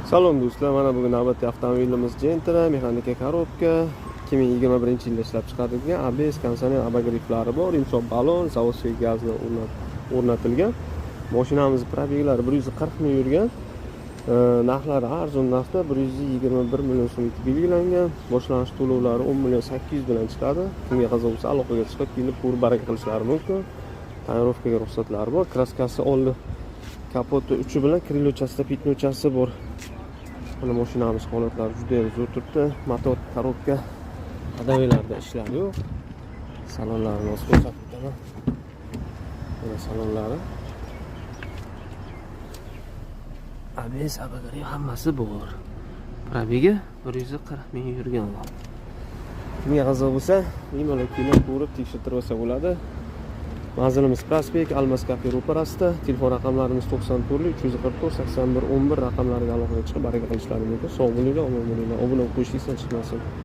Salom do'stlar, mana bugun navbatdagi avtomobilimiz Gentra mexanika korobka 2021-yilda ishlab chiqarilgan ABS kondisioner abagriplari bor, yumshoq balon, zavodskiy gazni o'rnatilgan. Mashinamiz probeglari 140 ming yurgan. Narxlari arzon narxda 121 million so'm belgilangan. Boshlanish to'lovlari 10 million 800 bilan chiqadi. Kimga qiziq bo'lsa aloqaga chiqib kelib ko'rib baraka qilishlari mumkin. Tonirovkaga ruxsatlari bor. Kraskasi oldi. Kapoti uchi bilan krilochasida pitnochasi bor. Mana mashinamiz holatlari juda ham zo'r turibdi. Motor, korobka, adavelarda ishlari yo'q. Salonlarini o'zi ko'rsatib o'taman. Mana salonlari. ABS abagari hammasi bor. Probiga 140 ming yurgan. Kimga qiziq bo'lsa, bemalol kelib ko'rib tekshirtirib olsa bo'ladi. Manzilimiz Prospekt, Almas Cafe ro'parasida. Telefon raqamlarimiz 94 344 81 11 raqamlariga aloqaga chiqib baraka qilishlari mumkin. Sog' bo'linglar, omon bo'linglar. Obuna bo'lib qo'yishingizdan chiqmasin.